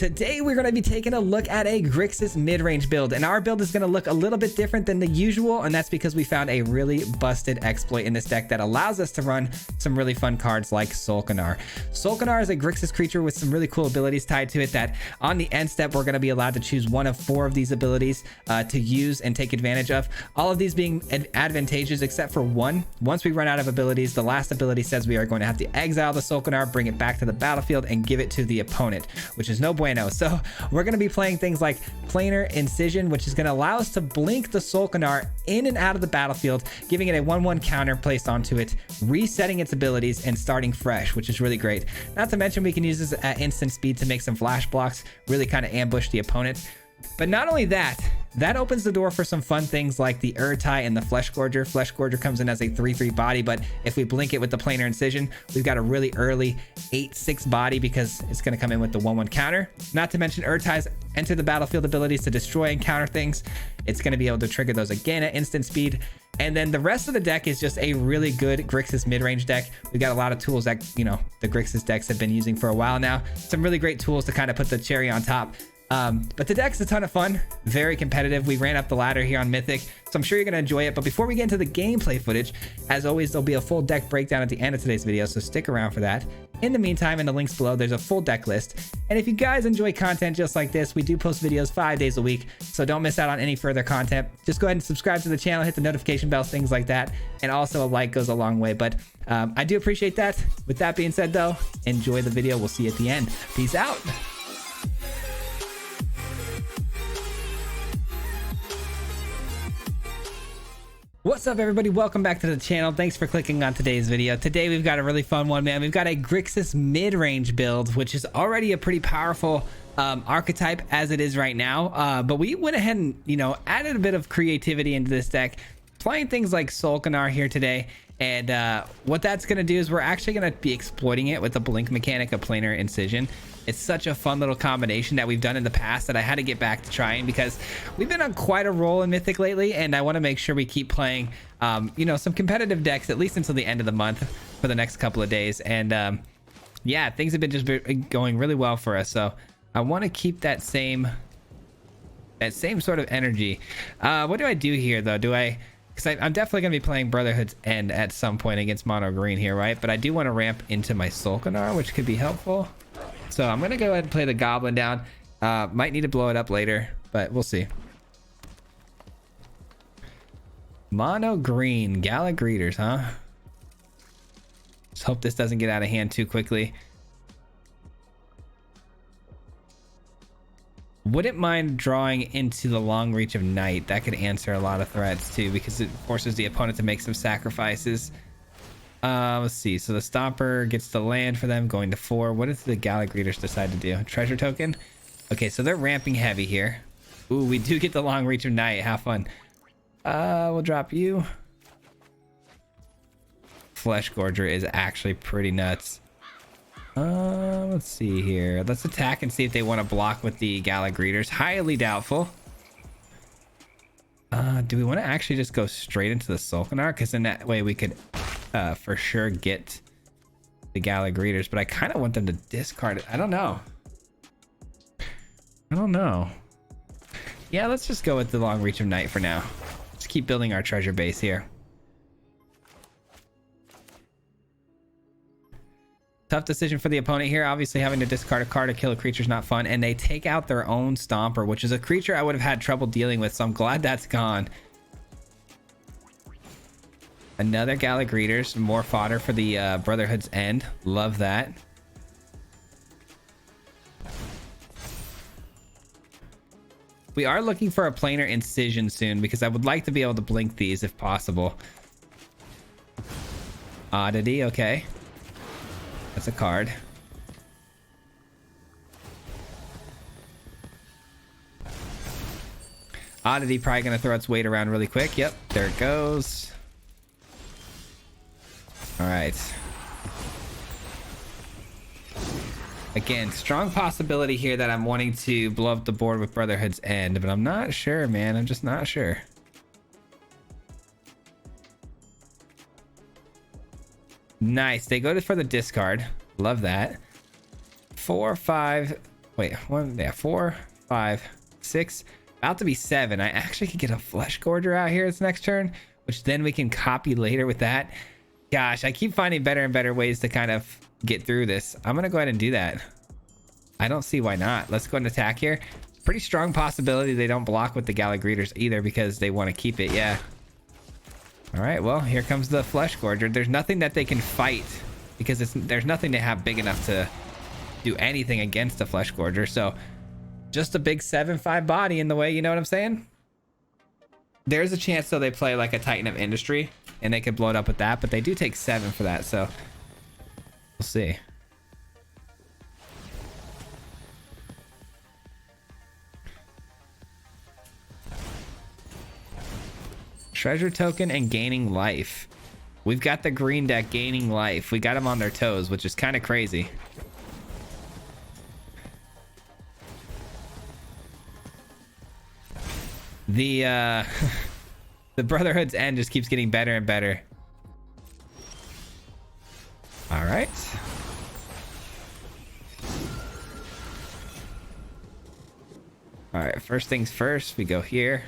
Today we're going to be taking a look at a Grixis mid-range build, and our build is going to look a little bit different than the usual, and that's because we found a really busted exploit in this deck that allows us to run some really fun cards like Solkanar. Solkanar is a Grixis creature with some really cool abilities tied to it that on the end step we're going to be allowed to choose one of 4 of these abilities to use and take advantage of. All of these being advantageous except for one. Once we run out of abilities, the last ability says we are going to have to exile the Solkanar, bring it back to the battlefield, and give it to the opponent, which is no bueno. So we're going to be playing things like Planar Incision, which is going to allow us to blink the Solkanar in and out of the battlefield, giving it a 1/1 counter placed onto it, resetting its abilities and starting fresh, which is really great. Not to mention we can use this at instant speed to make some flash blocks, really kind of ambush the opponent. But not only that, that opens the door for some fun things like the Urtai and the Flesh Gorger. Flesh Gorger comes in as a 3/3 body, but if we blink it with the Planar Incision, we've got a really early 8/6 body because it's going to come in with the 1/1 counter. Not to mention Urtai's enter the battlefield abilities to destroy and counter things. It's going to be able to trigger those again at instant speed. And then the rest of the deck is just a really good Grixis mid-range deck. We've got a lot of tools that, you know, the Grixis decks have been using for a while now. Some really great tools to kind of put the cherry on top. But the deck's a ton of fun, very competitive. We ran up the ladder here on Mythic, so I'm sure you're going to enjoy it. But before we get into the gameplay footage, as always, there'll be a full deck breakdown at the end of today's video, so stick around for that. In the meantime, in the links below, there's a full deck list. And if you guys enjoy content just like this, we do post videos 5 days a week, so don't miss out on any further content. Just go ahead and subscribe to the channel, hit the notification bells, things like that. And also a like goes a long way, but I do appreciate that. With that being said, though, enjoy the video. We'll see you at the end. Peace out. What's up, everybody? Welcome back to the channel. Thanks for clicking on today's video. Today we've got a really fun one, man. We've got a Grixis mid-range build, which is already a pretty powerful archetype as it is right now, but we went ahead and, you know, added a bit of creativity into this deck, playing things like Solkanar here today. And what that's going to do is we're actually going to be exploiting it with the blink mechanic of Planar Incision. It's such a fun little combination that we've done in the past that I had to get back to trying because we've been on quite a roll in Mythic lately, and I want to make sure we keep playing you know, some competitive decks at least until the end of the month for the next couple of days. And yeah, things have been just going really well for us, so I want to keep that same sort of energy. What do I do here though? Do I, because I'm definitely going to be playing Brotherhood's End at some point against mono green here, right? But I do want to ramp into my Solkanar, which could be helpful. So I'm going to go ahead and play the Goblin down. Might need to blow it up later, but we'll see. Mono green, Gala Greeters, huh? Just hope this doesn't get out of hand too quickly. Wouldn't mind drawing into the Long Reach of Night. That could answer a lot of threats too, because it forces the opponent to make some sacrifices. Let's see. So the Stomper gets the land for them, going to 4. What does the Gala Greeters decide to do? Treasure token? Okay, so they're ramping heavy here. Ooh, we do get the Long Reach of Night. Have fun. We'll drop you. Flesh Gorger is actually pretty nuts. Let's see here. Let's attack and see if they want to block with the Gala Greeters. Highly doubtful. Do we want to actually just go straight into the Solkanar? Because in that way we could for sure get the Gala Greeters, but I kind of want them to discard it. I don't know. Yeah, let's just go with the Long Reach of Night for now. Let's keep building our treasure base here. Tough decision for the opponent here. Obviously, having to discard a card to kill a creature is not fun, and they take out their own Stomper, which is a creature I would have had trouble dealing with, so I'm glad that's gone. Another Gala Greeters, more fodder for the Brotherhood's End. Love that. We are looking for a Planar Incision soon because I would like to be able to blink these if possible. Oddity, okay. That's a card. Oddity probably going to throw its weight around really quick. Yep, there it goes. All right. Again, strong possibility here that I'm wanting to blow up the board with Brotherhood's End, but I'm not sure, man. I'm just not sure. Nice. They go for the discard. Love that. 4, 5. Wait, one, yeah, 4, 5, 6, about to be 7. I actually could get a Flesh Gorger out here this next turn, which then we can copy later with that. Gosh, I keep finding better and better ways to kind of get through this. I'm gonna go ahead and do that. I don't see why not. Let's go and attack here. Pretty strong possibility they don't block with the Galagreeters either because they want to keep it. Yeah. All right, well, here comes the Flesh Gorger. There's nothing that they can fight because there's nothing they have big enough to do anything against the Flesh Gorger. So just a big 7/5 body in the way, you know what I'm saying? There's a chance though they play like a Titan of Industry and they could blow it up with that, but they do take 7 for that, so we'll see. Treasure token and gaining life. We've got the green deck gaining life. We got them on their toes, which is kind of crazy. The the Brotherhood's End just keeps getting better and better. All right. All right, first things first, we go here.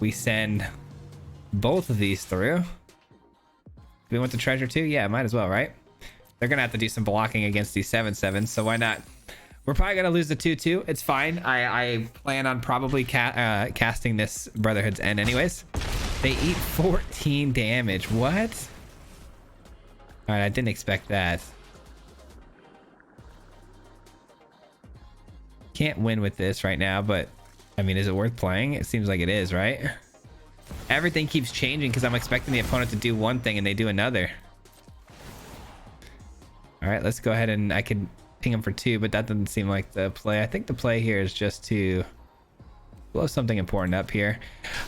We send both of these through. Do we want the treasure too? Yeah, might as well, right? They're gonna have to do some blocking against these 7/7s, so why not? We're probably gonna lose the 2/2. It's fine. I plan on probably casting this Brotherhood's End anyways. They eat 14 damage. What? All right, I didn't expect that. Can't win with this right now, but I mean, is it worth playing? It seems like it is, right? Everything keeps changing because I'm expecting the opponent to do one thing and they do another. All right, let's go ahead and I could ping him for 2, but that doesn't seem like the play. I think the play here is just to blow something important up here.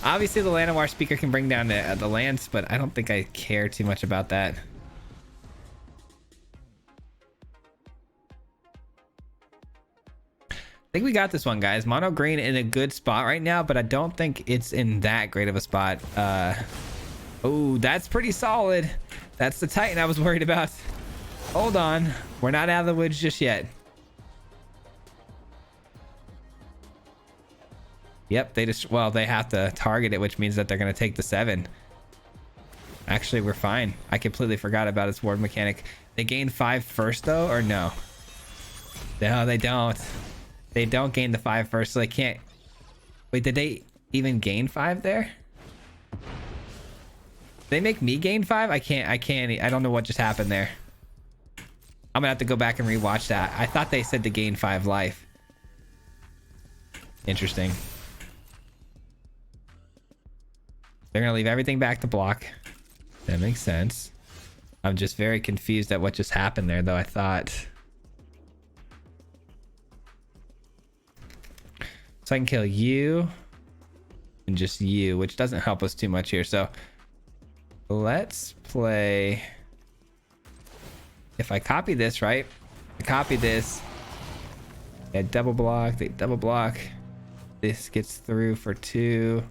Obviously, the Llanowar Speaker can bring down the lands, but I don't think I care too much about that. I think we got this one, guys. Mono green in a good spot right now, but I don't think it's in that great of a spot. Oh, that's pretty solid. That's the Titan I was worried about. Hold on. We're not out of the woods just yet. Yep, well, they have to target it, which means that they're going to take the 7. Actually, we're fine. I completely forgot about its ward mechanic. They gain 5 first, though, or no? No, they don't. They don't gain the 5 first, so they can't. Wait, did they even gain 5 there? They make me gain 5? I can't. I don't know what just happened there. I'm gonna have to go back and rewatch that. I thought they said to gain 5 life. Interesting. They're gonna leave everything back to block. That makes sense. I'm just very confused at what just happened there, though. I thought. So I can kill you and just you, which doesn't help us too much here. So let's play. If I copy this, right? I copy this. They double block. They double block. This gets through for 2.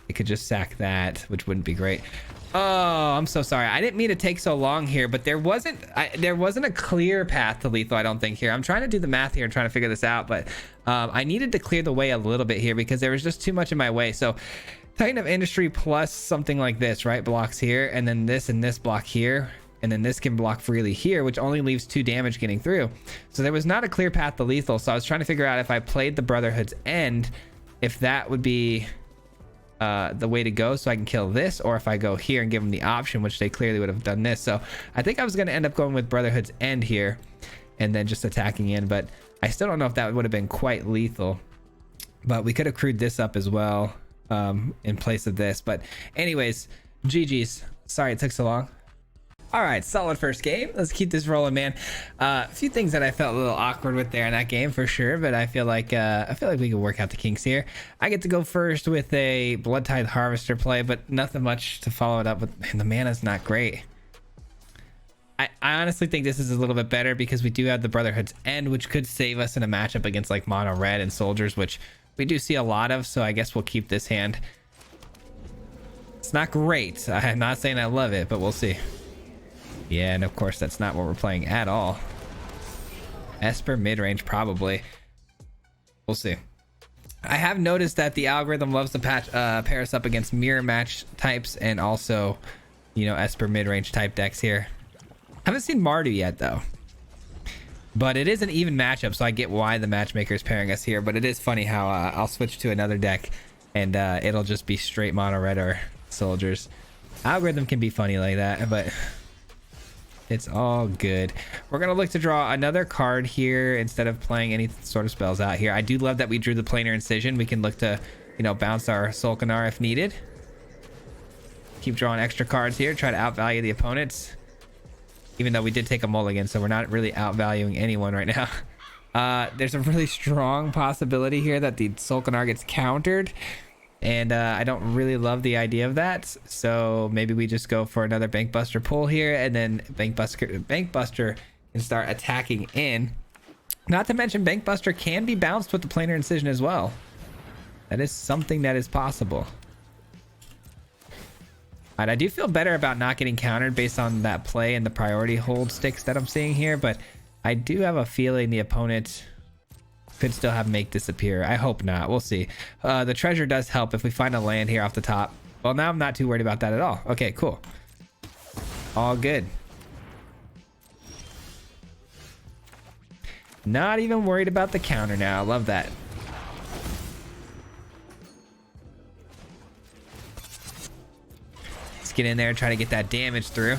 They could just sack that, which wouldn't be great. Oh, I'm so sorry. I didn't mean to take so long here, but there wasn't a clear path to lethal, I don't think, here. I'm trying to do the math here and trying to figure this out, but I needed to clear the way a little bit here because there was just too much in my way. So Titan of Industry plus something like this, right? Blocks here, and then this and this block here, and then this can block freely here, which only leaves 2 damage getting through. So there was not a clear path to lethal. So I was trying to figure out if I played the Brotherhood's End, if that would be the way to go so I can kill this, or if I go here and give them the option, which they clearly would have done this. So I think I was going to end up going with Brotherhood's End here and then just attacking in, but I still don't know if that would have been quite lethal. But we could have crewed this up as well in place of this. But anyways, GG's. Sorry it took so long. All right, solid first game. Let's keep this rolling, man. A few things that I felt a little awkward with there in that game for sure, but I feel like we can work out the kinks here. I get to go first with a Blood Tithe Harvester play, but nothing much to follow it up with. Man, the mana's not great. I honestly think this is a little bit better because we do have the Brotherhood's End, which could save us in a matchup against like mono red and soldiers, which we do see a lot of. So I guess we'll keep this hand. It's not great. I'm not saying I love it, but we'll see. Yeah, and of course that's not what we're playing at all. Esper mid-range, probably. We'll see. I have noticed that the algorithm loves to pair us up against mirror match types and also, you know, Esper mid-range type decks here. Haven't seen Mardu yet though, but it is an even matchup, so I get why the matchmaker is pairing us here. But it is funny how I'll switch to another deck and it'll just be straight mono red or soldiers. Algorithm can be funny like that, but it's all good. We're gonna look to draw another card here instead of playing any sort of spells out here. I do love that we drew the planar incision. We can look to, you know, bounce our Solkanar if needed. Keep drawing extra cards here, try to outvalue the opponents. Even though we did take a mulligan, so we're not really outvaluing anyone right now. There's a really strong possibility here that the Solkanar gets countered, and I don't really love the idea of that. So maybe we just go for another Bankbuster pull here, and then Bankbuster can start attacking in. Not to mention Bankbuster can be bounced with the planar incision as well. That is something that is possible. And I do feel better about not getting countered based on that play and the priority hold sticks that I'm seeing here, but I do have a feeling the opponent could still have make disappear. I hope not. We'll see. The treasure does help if we find a land here off the top. Well, now I'm not too worried about that at all. Okay, cool. All good. Not even worried about the counter now. I love that. Get in there and try to get that damage through.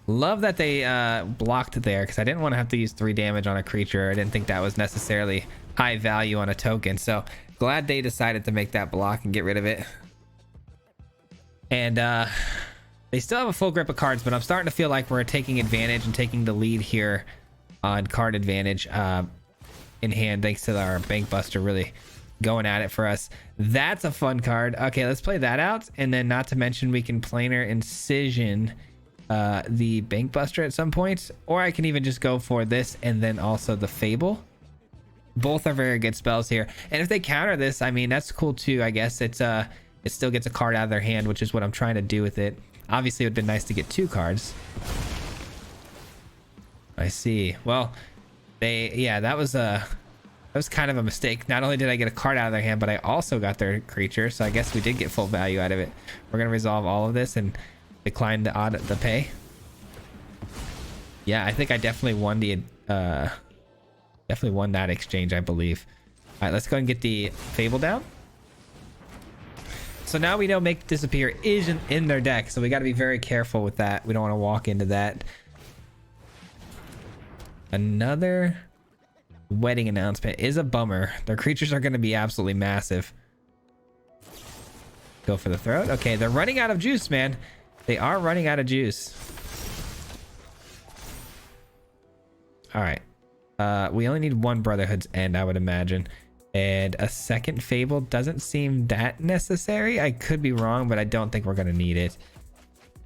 Love that they blocked there, because I didn't want to have to use 3 damage on a creature. I didn't think that was necessarily high value on a token, so glad they decided to make that block and get rid of it. And they still have a full grip of cards, but I'm starting to feel like we're taking advantage and taking the lead here on card advantage in hand, thanks to our Bankbuster really going at it for us. That's a fun card. Okay, let's play that out, and then not to mention we can planar incision the Bankbuster at some point, or I can even just go for this and then also the Fable. Both are very good spells here, and if they counter this, I mean, that's cool too. I guess it's it still gets a card out of their hand, which is what I'm trying to do with it. Obviously it would have been nice to get 2 cards. I see. Well, that was kind of a mistake. Not only did I get a card out of their hand, but I also got their creature, so I guess we did get full value out of it. We're gonna resolve all of this and decline the pay. Yeah, I think I definitely won that exchange, I believe. All right, let's go and get the Fable down. So now we know Make Disappear isn't in their deck, so we got to be very careful with that. We don't want to walk into that. Another wedding announcement is a bummer. Their creatures are going to be absolutely massive. Go for the throat. Okay, they're running out of juice, man. They are running out of juice. All right. We only need 1 Brotherhood's End, I would imagine. And a second Fable doesn't seem that necessary. I could be wrong, but I don't think we're going to need it.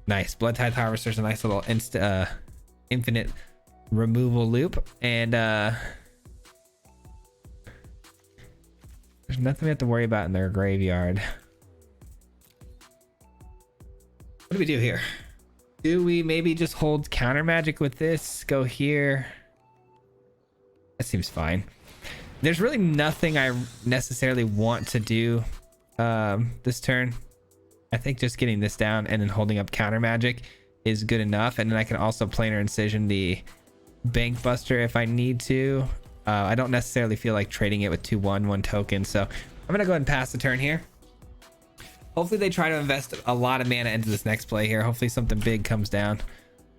Nice. Blood Tithe Harvester's a nice little infinite removal loop. And there's nothing we have to worry about in their graveyard. What do we do here? Do we maybe just hold counter magic with this? Go here. That seems fine. There's really nothing I necessarily want to do this turn. I think just getting this down and then holding up counter magic is good enough. And then I can also planar incision the Bankbuster if I need to. I don't necessarily feel like trading it with 2/1 tokens, so I'm gonna go ahead and pass the turn here. Hopefully they try to invest a lot of mana into this next play here. Hopefully something big comes down.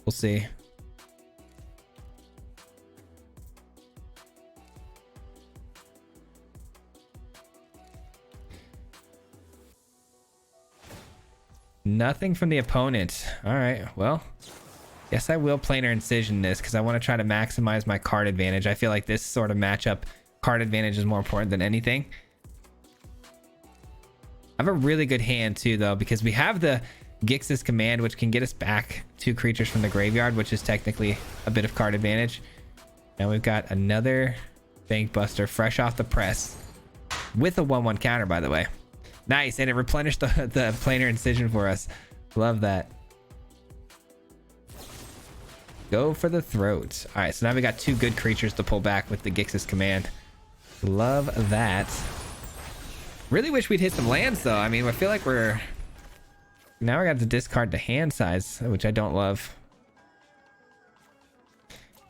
We'll see. Nothing from the opponent. All right, well, guess I will planar incision this because I want to try to maximize my card advantage. I feel like this sort of matchup, card advantage is more important than anything. I have a really good hand too, though, because we have the Grixis command, which can get us back 2 creatures from the graveyard, which is technically a bit of card advantage. Now we've got another Bankbuster fresh off the press. with a 1/1 counter, by the way. Nice, and it replenished the planar incision for us. Love that. Go for the throat. All right, so now we got 2 good creatures to pull back with the Grixis command. Love that. Really wish we'd hit some lands though. I mean, I feel like we're now we got to discard the hand size, which I don't love.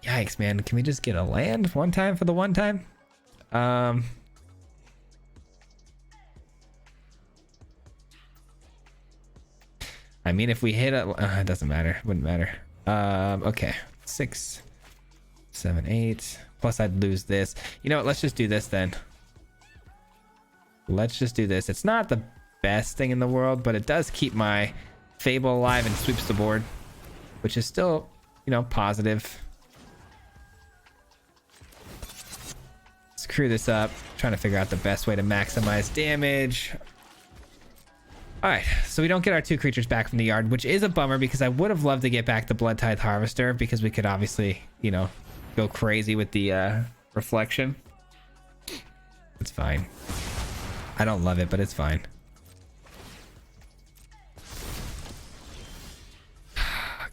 Yikes, man. Can we just get a land one time for the one time? I mean, if we hit a it doesn't matter. Wouldn't matter. Okay. 6, 7, 8. Plus I'd lose this. You know what? Let's just do this then. Let's just do this. It's not the best thing in the world, but it does keep my Fable alive and sweeps the board, which is still, you know, positive. Screw this up. Trying to figure out the best way to maximize damage. All right, so we don't get our 2 creatures back from the yard, which is a bummer because I would have loved to get back the Blood Tithe Harvester because we could obviously, you know, go crazy with the reflection. It's fine. I don't love it, but it's fine.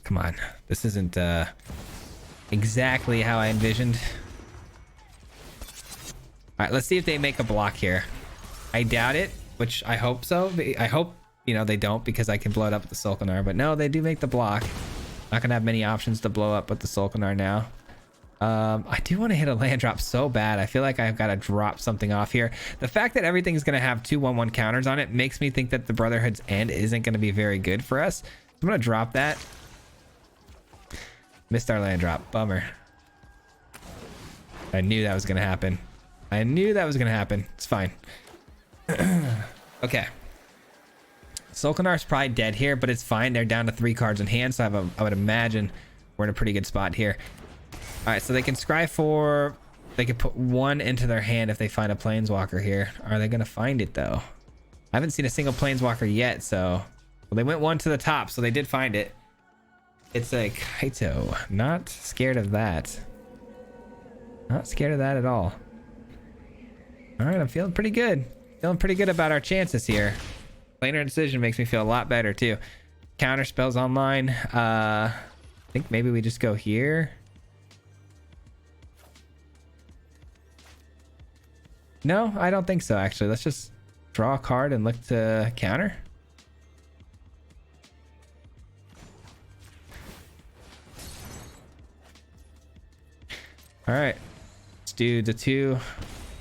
Come on. This isn't exactly how I envisioned. All right, let's see if they make a block here. I doubt it, which I hope so. I hope, you know, they don't because I can blow it up with the Sulkanar, but no, they do make the block. Not gonna have many options to blow up with the Sulkanar now. I do want to hit a land drop so bad. I feel like I've got to drop something off here. The fact that everything's gonna have 2 1/1 counters on it makes me think that the Brotherhood's End isn't gonna be very good for us. I'm gonna drop that. Missed our land drop. Bummer. I knew that was gonna happen. I knew that was gonna happen. It's fine. Okay. Sulkanar's probably dead here, but it's fine. They're down to 3 cards in hand, so I would imagine we're in a pretty good spot here. All right, so they can scry 4. They could put 1 into their hand if they find a Planeswalker here. Are they gonna find it though? I haven't seen a single Planeswalker yet, so well, they went 1 to the top, so they did find it. It's a Kaito. Not scared of that. Not scared of that at all. All right, I'm feeling pretty good. Feeling pretty good about our chances here. Planar Decision makes me feel a lot better too. Counter spells online. I think maybe we just go here. No, I don't think so actually. Let's just draw a card and look to counter. All right, let's do the 2.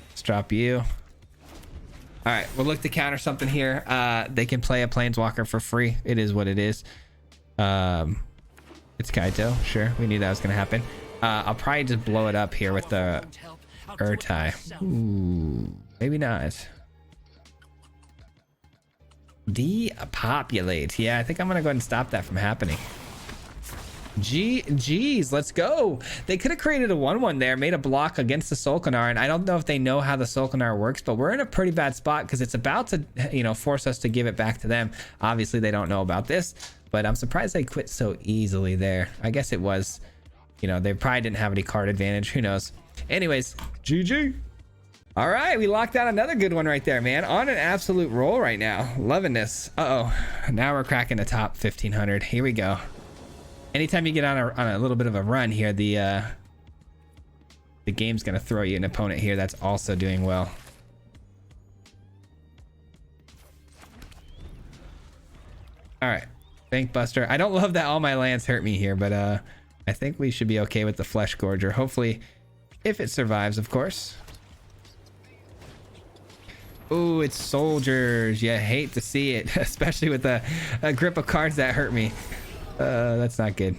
Let's drop you. All right, we'll look to counter something here. They can play a Planeswalker for free. It is what it is. It's Kaito. Sure, we knew that was going to happen. I'll probably just blow it up here with the Urtai. Ooh, maybe not. Depopulate. Yeah, I think I'm going to go ahead and stop that from happening. Geez, let's go. They could have created a 1/1 there, made a block against the Sulkanar, and I don't know if they know how the Sulkanar works, but we're in a pretty bad spot because it's about to, you know, force us to give it back to them. Obviously, they don't know about this, but I'm surprised they quit so easily there. I guess it was, you know, they probably didn't have any card advantage. Who knows? Anyways, GG. All right, we locked out another good one right there, man. On an absolute roll right now. Loving this. Uh-oh. Now we're cracking the top 1500. Here we go. Anytime you get on a little bit of a run here, the game's gonna throw you an opponent here that's also doing well. All right, Bank Buster. I don't love that all my lands hurt me here, but I think we should be okay with the Flesh Gorger. Hopefully, if it survives, of course. Ooh, it's soldiers. You hate to see it, especially with a grip of cards that hurt me. That's not good.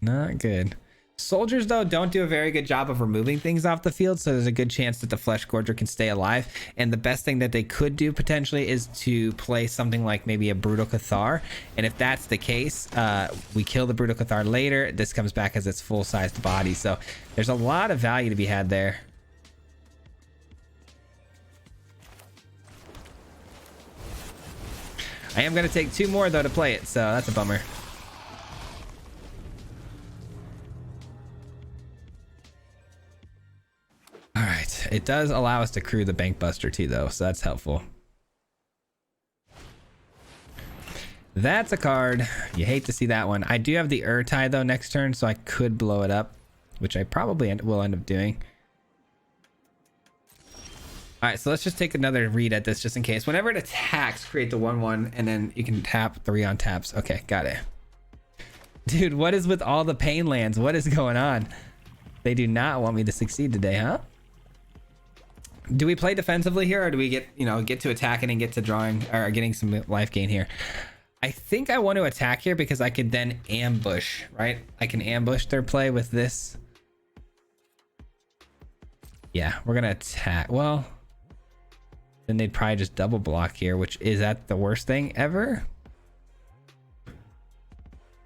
Not good. Soldiers, though, don't do a very good job of removing things off the field, so there's a good chance that the Flesh Gorger can stay alive. And the best thing that they could do, potentially, is to play something like maybe a Brutal Cathar. And if that's the case, we kill the Brutal Cathar later. This comes back as its full-sized body. So there's a lot of value to be had there. I am going to take 2 more, though, to play it, so that's a bummer. All right, It does allow us to crew the Bank Buster too, though, so that's helpful. That's a card. You hate to see that one. I do have the Urtai though next turn, so I could blow it up, which I probably will end up doing. All right, so let's just take another read at this just in case. Whenever it attacks, create the 1/1, and then you can tap 3 on taps. Okay, got it. Dude, what is with all the pain lands? What is going on? They do not want me to succeed today, huh? Do we play defensively here, or do we get to attacking and get to drawing or getting some life gain here? I think I want to attack here because I could then ambush, right? I can ambush their play with this. Yeah, we're gonna attack. Well, then they'd probably just double block here, which is that the worst thing ever?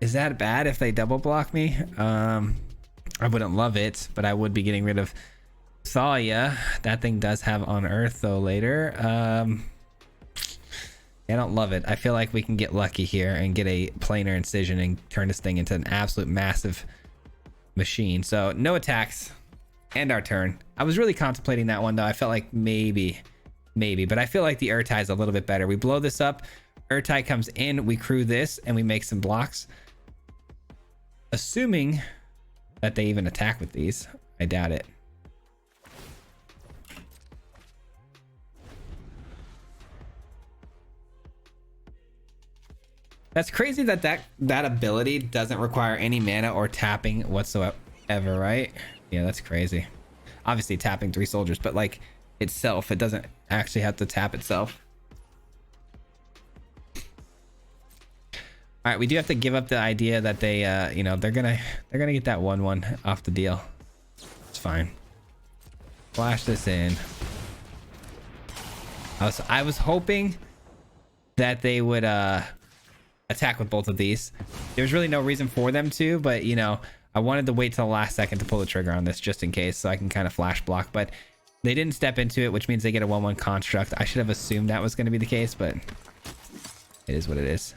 Is that bad if they double block me? I wouldn't love it, but I would be getting rid of Thalia. That thing does have on Earth though later. I don't love it. I feel like we can get lucky here and get a planar incision and turn this thing into an absolute massive machine. So no attacks. End our turn. I was really contemplating that one though. I felt like maybe, but I feel like the Urtai is a little bit better. We blow this up. Urtai comes in. We crew this and we make some blocks. Assuming that they even attack with these. I doubt it. That's crazy that that ability doesn't require any mana or tapping whatsoever, right? Yeah, that's crazy. Obviously tapping 3 soldiers, but like itself, it doesn't actually have to tap itself. All right, we do have to give up the idea that they, they're gonna get that 1/1 off the deal. It's fine. Flash this in. I was hoping that they would attack with both of these. There's really no reason for them to, but I wanted to wait till the last second to pull the trigger on this just in case, so I can kind of flash block, but they didn't step into it, which means they get a 1/1 construct. I should have assumed that was going to be the case, but it is what it is.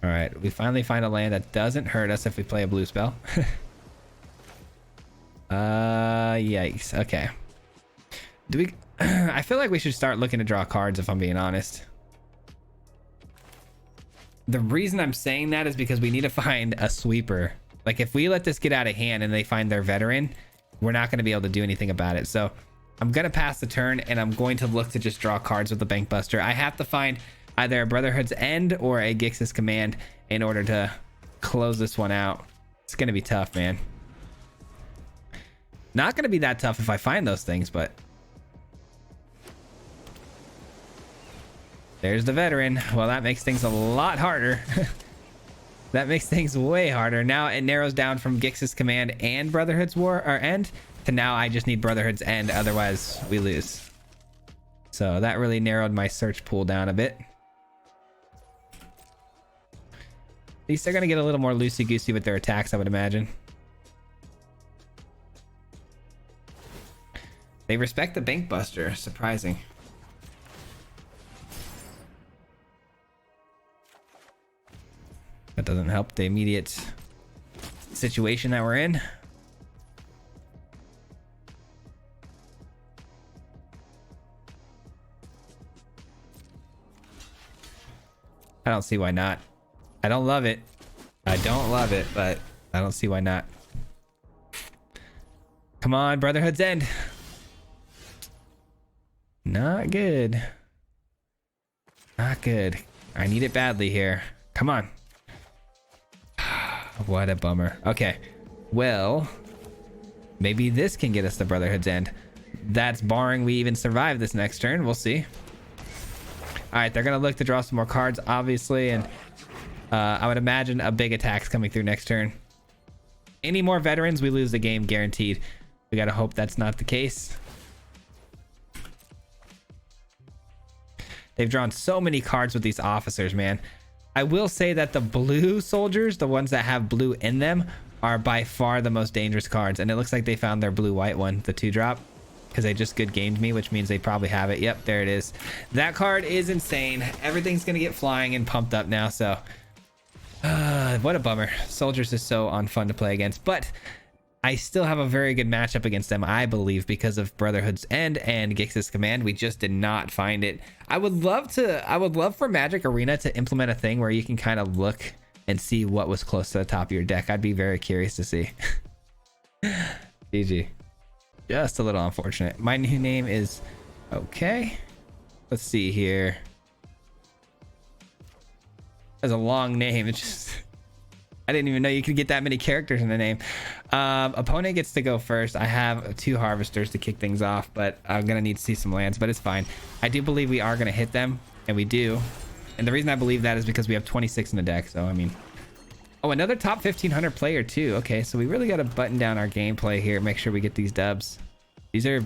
All right, we finally find a land that doesn't hurt us if we play a blue spell. Yikes. Okay. Do we I feel like we should start looking to draw cards if I'm being honest. The reason I'm saying that is because we need to find a sweeper. Like if we let this get out of hand and they find their veteran, we're not going to be able to do anything about it. So I'm going to pass the turn and I'm going to look to just draw cards with the Bank Buster. I have to find either a Brotherhood's End or a Grixis Command in order to close this one out. It's going to be tough, man. Not going to be that tough if I find those things, but there's the veteran. Well, that makes things a lot harder. That makes things way harder. Now it narrows down from Grixis Command and Brotherhood's End to now I just need Brotherhood's End, otherwise we lose. So that really narrowed my search pool down a bit. At least they're going to get a little more loosey-goosey with their attacks, I would imagine. They respect the Bank Buster. Surprising. That doesn't help the immediate situation that we're in. I don't see why not. I don't love it. I don't love it, but I don't see why not. Come on, Brotherhood's End. Not good. Not good. I need it badly here. Come on. What a bummer. Okay. Well, maybe this can get us the Brotherhood's End. That's barring we even survive this next turn. We'll see. All right, they're going to look to draw some more cards, obviously, and I would imagine a big attack's coming through next turn. Any more veterans, we lose the game guaranteed. We got to hope that's not the case. They've drawn so many cards with these officers, man. I will say that the blue soldiers, the ones that have blue in them, are by far the most dangerous cards. And it looks like they found their blue-white one, the 2-drop, because they just good gamed me, which means they probably have it. Yep, there it is. That card is insane. Everything's going to get flying and pumped up now, so What a bummer. Soldiers is so unfun to play against, but I still have a very good matchup against them, I believe, because of Brotherhood's End and Grixis Command. We just did not find it. I would love for Magic Arena to implement a thing where you can kind of look and see what was close to the top of your deck. I'd be very curious to see. GG. Just a little unfortunate. My new name is okay. Let's see here. That's a long name. It's just I didn't even know you could get that many characters in a name. Opponent gets to go first. I have 2 harvesters to kick things off, but I'm gonna need to see some lands, but it's fine. I do believe we are gonna hit them, and we do. And the reason I believe that is because we have 26 in the deck. So I mean, oh, another top 1500 player too. Okay, so we really got to button down our gameplay here. Make sure we get these dubs. These are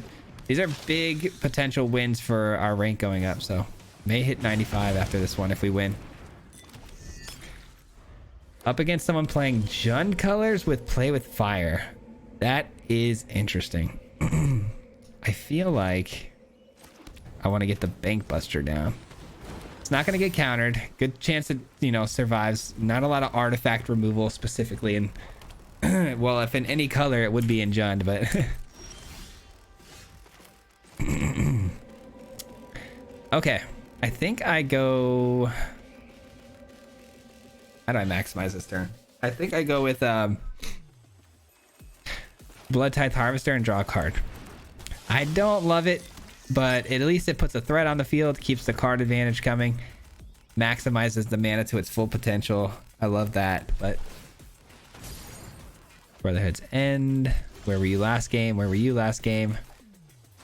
big potential wins for our rank going up. So may hit 95 after this one if we win. Up against someone playing Jund colors with play with fire. That is interesting. I feel like I want to get the Bank Buster down. It's not going to get countered. Good chance it, you know, survives. Not a lot of artifact removal specifically in well, if in any color it would be in Jund, but okay. I think I go. How do I maximize this turn? I think I go with Blood Tithe Harvester and draw a card. I don't love it, but at least it puts a threat on the field, keeps the card advantage coming, maximizes the mana to its full potential. I love that, but Brotherhood's End. Where were you last game? Where were you last game?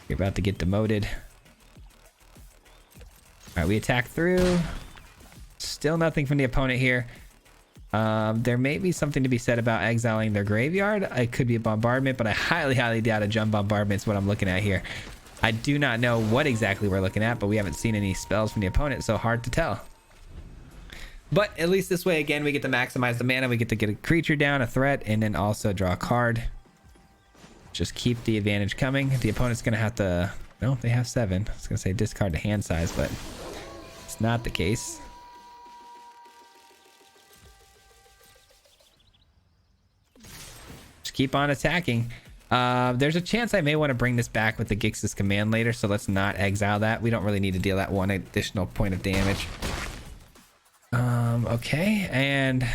You're about to get demoted. All right, we attack through. Still nothing from the opponent here. There may be something to be said about exiling their graveyard. It could be a bombardment, but I highly doubt a Jund bombardment is what I'm looking at here. I do not know what exactly we're looking at, but we haven't seen any spells from the opponent, so hard to tell. But at least this way, again, we get to maximize the mana. We get to get a creature down, a threat, and then also draw a card. Just keep the advantage coming. The opponent's going to have to... No, they have 7. I was going to say discard to hand size, but it's not the case. Keep on attacking. There's a chance I may want to bring this back with the Grixis command later, so let's not exile that. We don't really need to deal that 1 additional point of damage. Okay, and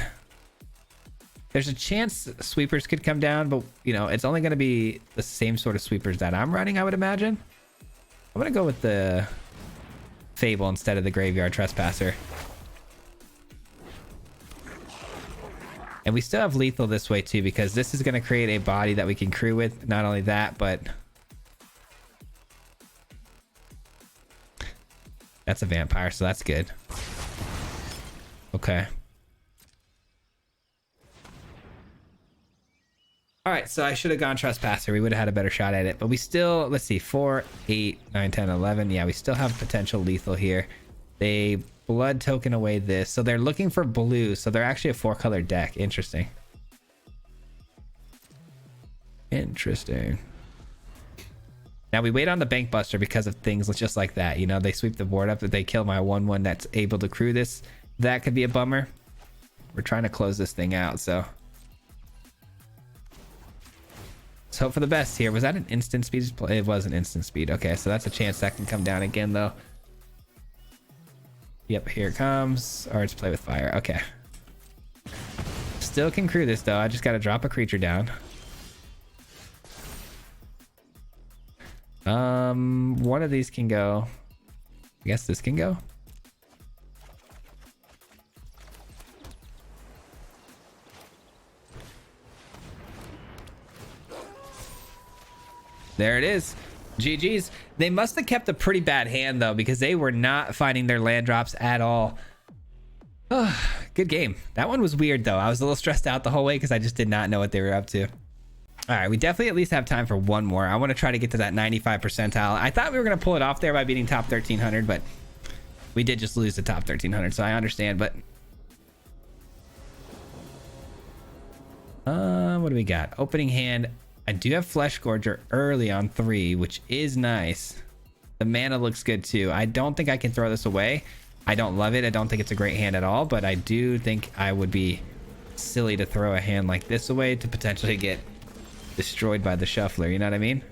there's a chance sweepers could come down, but you know, it's only going to be the same sort of sweepers that I'm running, I would imagine. I'm going to go with the Fable instead of the Graveyard Trespasser. And we still have lethal this way too, because this is going to create a body that we can crew with. Not only that, but that's a vampire, so that's good. Okay. All right, so I should have gone Trespasser. We would have had a better shot at it, but we still, let's see, 4, 8, 9, 10, 11. Yeah, we still have potential lethal here. They blood token away this, so they're looking for blue, so they're actually a 4-color deck. Interesting. Now we wait on the Bank Buster because of things just like that. You know, they sweep the board up, if they kill my 1/1 that's able to crew this, that could be a bummer. We're trying to close this thing out, so let's hope for the best here. Was that an instant speed? It was an instant speed. Okay, so that's a chance that can come down again though. Yep, here it comes. Or it's play with fire. Okay. Still can crew this though. I just got to drop a creature down. One of these can go. I guess this can go. There it is. GG's. They must have kept a pretty bad hand though, because they were not finding their land drops at all. Oh, good game. That one was weird though. I was a little stressed out the whole way because I just did not know what they were up to. All right, we definitely at least have time for one more. I want to try to get to that 95 percentile. I thought we were going to pull it off there by beating top 1300, but we did just lose the top 1300, so I understand. But what do we got? Opening hand. I do have Flesh Gorger early on 3, which is nice. The mana looks good too. I don't think I can throw this away. I don't love it. I don't think it's a great hand at all, but I do think I would be silly to throw a hand like this away to potentially get destroyed by the shuffler. You know what I mean?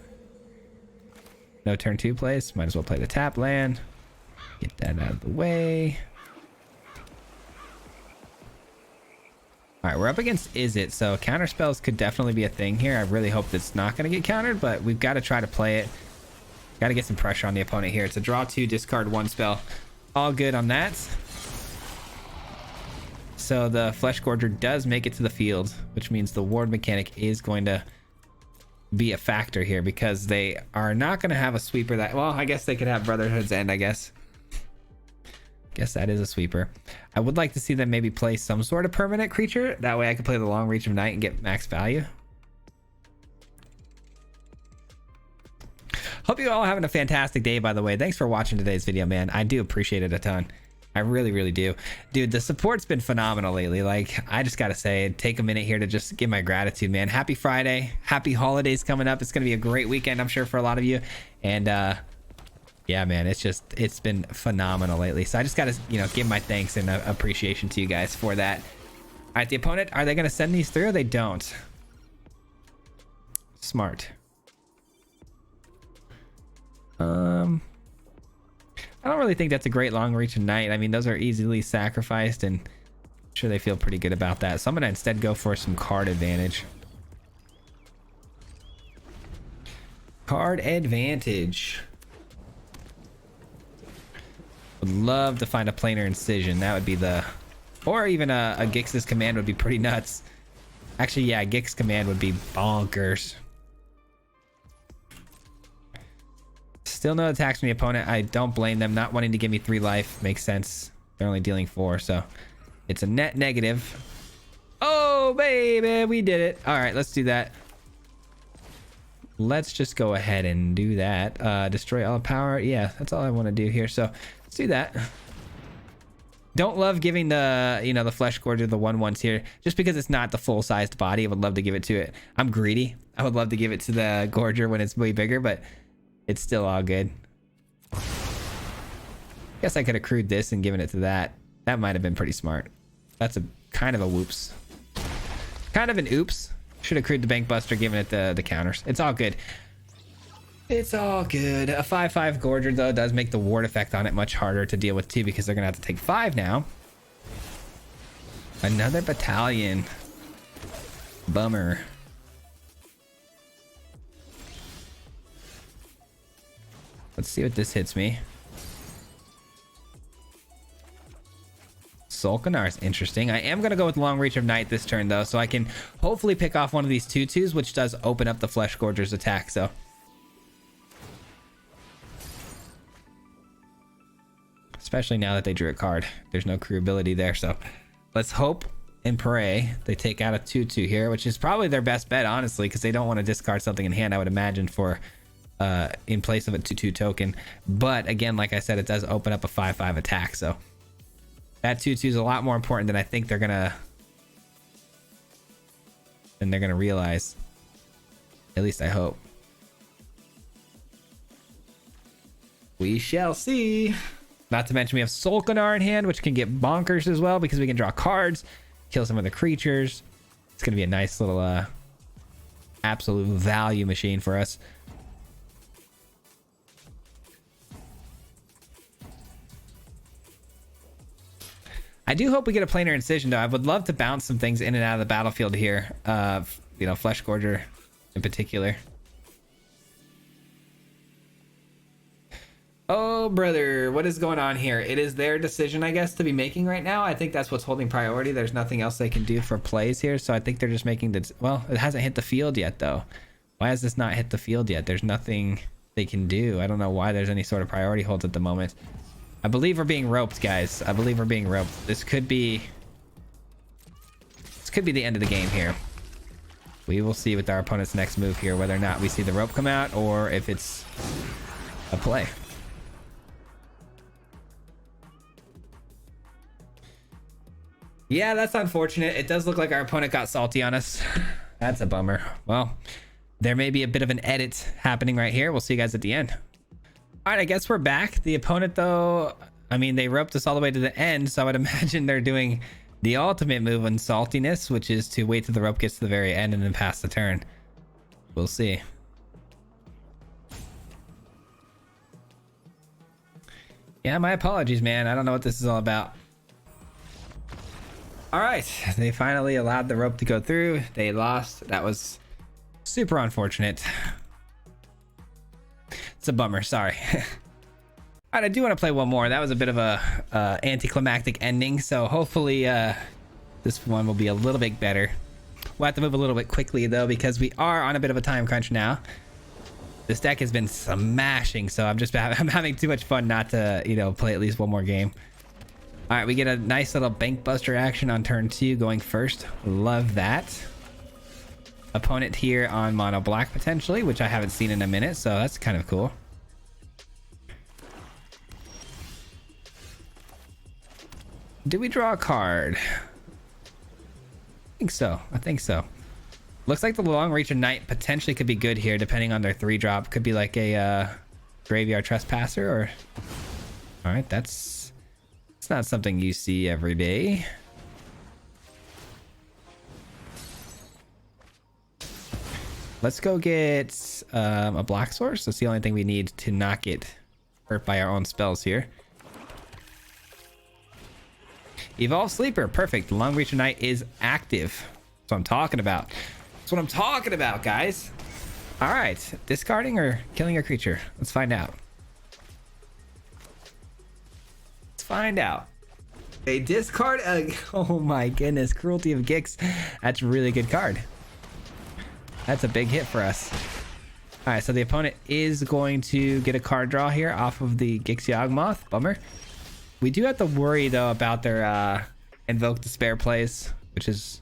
No turn 2 plays. Might as well play the tap land. Get that out of the way. All right, we're up against Is It, so counter spells could definitely be a thing here. I really hope it's not going to get countered, but we've got to try to play it. Got to get some pressure on the opponent here. It's a draw 2, discard 1 spell. All good on that. So the Flesh Gorger does make it to the field, which means the ward mechanic is going to be a factor here because they are not going to have a sweeper that... Well, I guess they could have Brotherhood's End, I guess. Guess that is a sweeper. I would like to see them maybe play some sort of permanent creature. That way I can play the Long Reach of Night and get max value. Hope you all having a fantastic day, by the way. Thanks for watching today's video, man. I do appreciate it a ton. I really, really do. Dude, the support's been phenomenal lately. Like, I just gotta say, take a minute here to just give my gratitude, man. Happy Friday. Happy holidays coming up. It's gonna be a great weekend, I'm sure, for a lot of you. And, yeah, man, it's been phenomenal lately. So I just gotta, you know, give my thanks and appreciation to you guys for that. All right, the opponent, are they gonna send these through? They don't. Smart. I don't really think that's a great Long Reach of Night. I mean, those are easily sacrificed, and I'm sure they feel pretty good about that. So I'm gonna instead go for some card advantage. Card advantage. Would love to find a planar incision. That would be the... Or even a Grixis command would be pretty nuts. Actually, yeah, Gix command would be bonkers. Still no attacks from the opponent. I don't blame them. Not wanting to give me 3 life makes sense. They're only dealing 4, so it's a net negative. Oh, baby, we did it. All right, let's do that. Let's just go ahead and do that. Destroy all power. Yeah, that's all I want to do here. So let's do that. Don't love giving the, you know, the Flesh Gorger the 1/1s here, just because it's not the full-sized body. I would love to give it to it. I'm greedy. I would love to give it to the Gorger when it's way bigger, but it's still all good. Guess I could have crewed this and given it to that. That might have been pretty smart. That's a kind of a whoops. Kind of an oops. Should have crewed the Bank Buster, given it the counters. It's all good. It's all good. A 5/5 Gorger, though, does make the ward effect on it much harder to deal with, too, because they're going to have to take 5 now. Another battalion. Bummer. Let's see what this hits me. Solkanar is interesting. I am going to go with Long Reach of Night this turn, though, so I can hopefully pick off one of these 2/2s, which does open up the Flesh Gorger's attack, so... Especially now that they drew a card. There's no crew ability there, so... Let's hope and pray they take out a 2/2 here, which is probably their best bet, honestly, because they don't want to discard something in hand, I would imagine, for... in place of a 2/2 token. But again, like I said, it does open up a 5/5 attack, so that 2/2 is a lot more important than I think they're gonna realize. At least I hope. We shall see. Not to mention we have Solkanar in hand, which can get bonkers as well because we can draw cards, kill some of the creatures. It's gonna be a nice little absolute value machine for us. I do hope we get a planar incision, though. I would love to bounce some things in and out of the battlefield here. You know, Flesh Gorger in particular. Oh, brother, what is going on here? It is their decision, I guess, to be making right now. I think that's what's holding priority. There's nothing else they can do for plays here, so I think they're just making the... Well, it hasn't hit the field yet, though. Why has this not hit the field yet? There's nothing they can do. I don't know why there's any sort of priority holds at the moment. I believe we're being roped, guys. I believe we're being roped. This could be the end of the game here. We will see with our opponent's next move here, whether or not we see the rope come out or if it's a play. Yeah, that's unfortunate. It does look like our opponent got salty on us. That's a bummer. Well, there may be a bit of an edit happening right here. We'll see you guys at the end. All right, I guess we're back. The opponent, though, I mean, they roped us all the way to the end, so I would imagine they're doing the ultimate move on saltiness, which is to wait till the rope gets to the very end and then pass the turn. We'll see. Yeah, my apologies, man. I don't know what this is all about. All right, they finally allowed the rope to go through. They lost. That was super unfortunate. It's a bummer, sorry. All right, I do want to play one more. That was a bit of a anticlimactic ending, so hopefully this one will be a little bit better. We'll have to move a little bit quickly though, because we are on a bit of a time crunch now. This deck has been smashing, so I'm having too much fun not to, you know, play at least one more game. All right, we get a nice little bank buster action on turn 2 going first. Love that. Opponent here on mono black potentially, which I haven't seen in a minute, so that's kind of cool. Did we draw a card? I think so. Looks like the long reach of night potentially could be good here, depending on their 3-drop. Could be like a graveyard trespasser, or... All right, it's not something you see every day. Let's go get a black source. That's the only thing we need to not get hurt by our own spells here. Evolve Sleeper, perfect. Long Reach of Night is active. That's what I'm talking about. That's what I'm talking about, guys. All right, discarding or killing a creature? Let's find out. Let's find out. A discard. Oh my goodness, Cruelty of Gix. That's a really good card. That's a big hit for us. All right, so the opponent is going to get a card draw here off of the Gix Yawgmoth. Bummer. We do have to worry though about their Invoke Despair plays, which is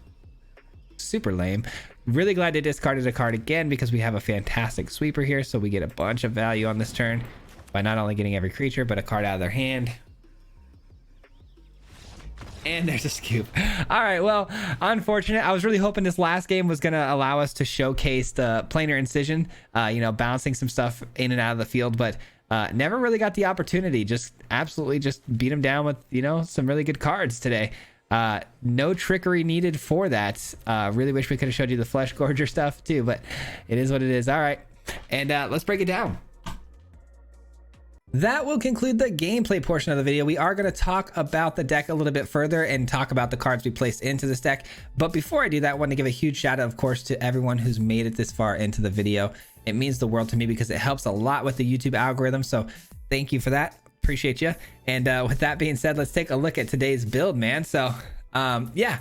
super lame. Really glad they discarded a card again, because we have a fantastic sweeper here, so we get a bunch of value on this turn by not only getting every creature but a card out of their hand. And there's a scoop. All right, well, unfortunate. I was really hoping this last game was going to allow us to showcase the planar incision, you know, bouncing some stuff in and out of the field, but never really got the opportunity. Just absolutely just beat them down with, you know, some really good cards today. No trickery needed for that. Really wish we could have showed you the Flesh Gorger stuff too, but it is what it is. All right, and let's break it down. That will conclude the gameplay portion of the video. We are going to talk about the deck a little bit further and talk about the cards we placed into this deck. But before I do that, I want to give a huge shout out, of course, to everyone who's made it this far into the video. It means the world to me because it helps a lot with the YouTube algorithm. So thank you for that. Appreciate you. And with that being said, let's take a look at today's build, man. So yeah,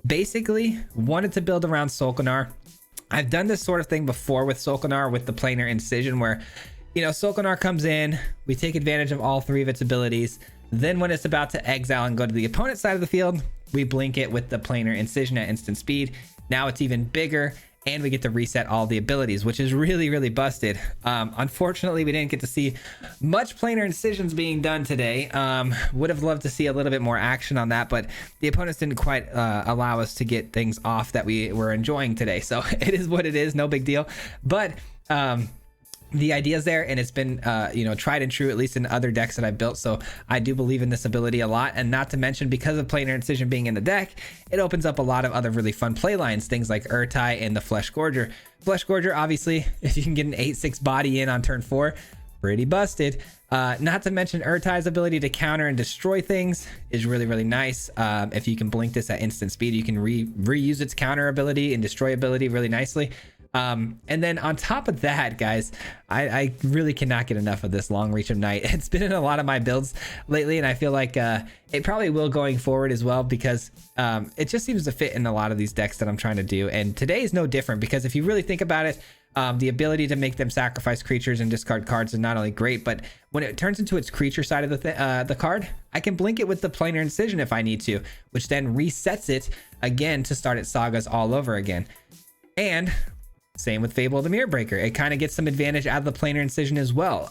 basically wanted to build around Solkanar. I've done this sort of thing before with Solkanar with the planar incision, where, you know, Solkanar comes in, we take advantage of all 3 of its abilities. Then when it's about to exile and go to the opponent's side of the field, we blink it with the planar incision at instant speed. Now it's even bigger, and we get to reset all the abilities, which is really, really busted. Unfortunately, we didn't get to see much planar incisions being done today. Would have loved to see a little bit more action on that, but the opponents didn't quite allow us to get things off that we were enjoying today. So it is what it is, no big deal. But the idea's there, and it's been you know, tried and true, at least in other decks that I've built. So I do believe in this ability a lot, and not to mention, because of planar incision being in the deck, it opens up a lot of other really fun play lines, things like Urtai and the Flesh Gorger. Flesh Gorger, obviously, if you can get an 8/6 body in on turn 4, pretty busted. Not to mention Urtai's ability to counter and destroy things is really, really nice. If you can blink this at instant speed, you can reuse its counter ability and destroy ability really nicely. And then on top of that, guys, I really cannot get enough of this Long Reach of Night. It's been in a lot of my builds lately, and I feel like it probably will going forward as well, because it just seems to fit in a lot of these decks that I'm trying to do. And today is no different, because if you really think about it, the ability to make them sacrifice creatures and discard cards is not only great, but when it turns into its creature side of the card, I can blink it with the planar incision if I need to, which then resets it again to start its sagas all over again. And same with Fable of the Mirror Breaker. It kind of gets some advantage out of the planar incision as well.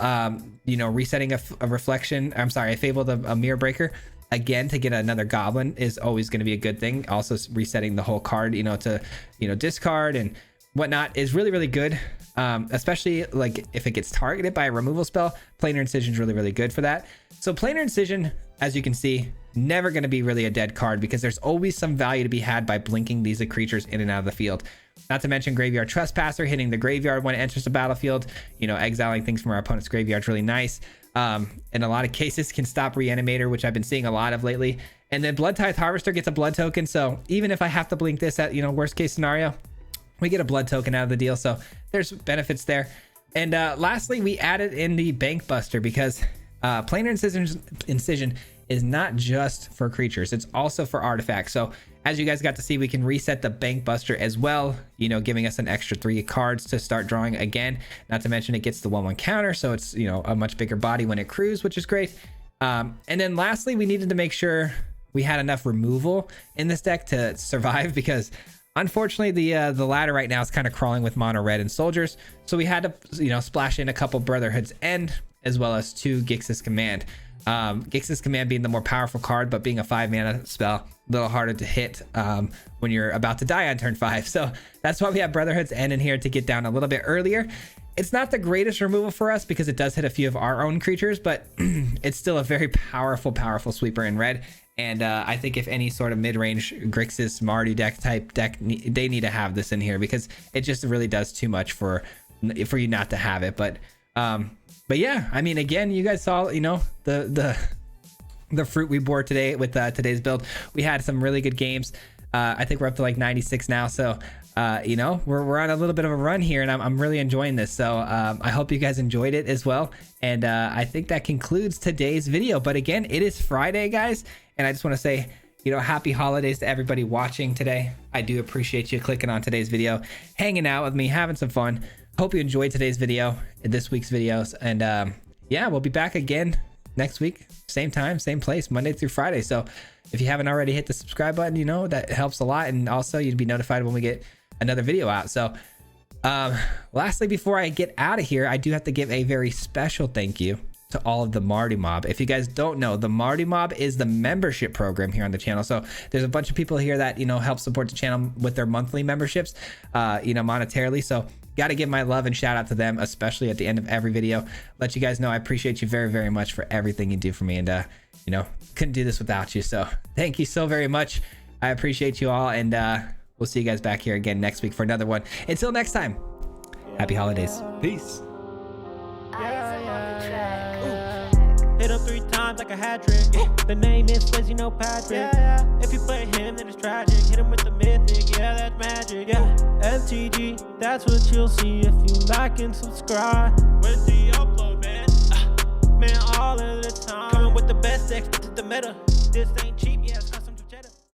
You know, resetting a Fable of a Mirror Breaker again to get another goblin is always going to be a good thing. Also resetting the whole card, you know, to, you know, discard and whatnot is really, really good. especially like if it gets targeted by a removal spell. Planar Incision is really, really good for that. So Planar Incision, as you can see, never going to be really a dead card because there's always some value to be had by blinking these creatures in and out of the field. Not to mention Graveyard Trespasser, hitting the graveyard when it enters the battlefield, you know, exiling things from our opponent's graveyard is really nice. In a lot of cases can stop Reanimator, which I've been seeing a lot of lately. And then Blood Tithe Harvester gets a blood token, so even if I have to blink this at, you know, worst case scenario, we get a blood token out of the deal, so there's benefits there. And lastly, we added in the Bank Buster because Planar Incision is not just for creatures, it's also for artifacts. So as you guys got to see, we can reset the Bank Buster as well, you know, giving us an extra 3 cards to start drawing again. Not to mention it gets the 1/1 counter, so it's, you know, a much bigger body when it crews, which is great. And then lastly, we needed to make sure we had enough removal in this deck to survive because unfortunately the ladder right now is kind of crawling with mono red and soldiers. So we had to, you know, splash in a couple Brotherhood's End as well as 2 Grixis Command. Grixis Command being the more powerful card, but being a 5 mana spell, a little harder to hit when you're about to die on turn 5. So that's why we have Brotherhood's End in here to get down a little bit earlier. It's not the greatest removal for us because it does hit a few of our own creatures, but it's still a very powerful sweeper in red. And I think if any sort of mid-range Grixis Marty deck type deck, they need to have this in here because it just really does too much for you not to have it. But yeah, I mean, again, you guys saw, you know, the fruit we bore today with today's build. We had some really good games. I think we're up to like 96 now, so you know, we're on a little bit of a run here, and I'm really enjoying this. So I hope you guys enjoyed it as well. And I think that concludes today's video. But again, it is Friday, guys, and I just want to say, you know, happy holidays to everybody watching today. I do appreciate you clicking on today's video, hanging out with me, having some fun. Hope you enjoyed today's video, this week's videos, and yeah, we'll be back again next week, same time, same place, Monday through Friday. So if you haven't already hit the subscribe button, you know, that helps a lot, and also you'd be notified when we get another video out. So lastly, before I get out of here, I do have to give a very special thank you to all of the Marty Mob. If you guys don't know, the Marty Mob is the membership program here on the channel. So there's a bunch of people here that, you know, help support the channel with their monthly memberships, you know, monetarily. So got to give my love and shout out to them, especially at the end of every video. Let you guys know I appreciate you very, very much for everything you do for me, and you know, couldn't do this without you. So thank you so very much. I appreciate you all, and we'll see you guys back here again next week for another one. Until next time, happy holidays. Peace. Hit him 3 times like a hat trick. The name is Fizzy, no Patrick. If you play him, then it's tragic. Hit him with the mythic, yeah, that's magic. Yeah, MTG, that's what you'll see if you like and subscribe. Where's the upload, man? Man, all of the time. Coming with the best decks, this is the meta. This ain't cheap.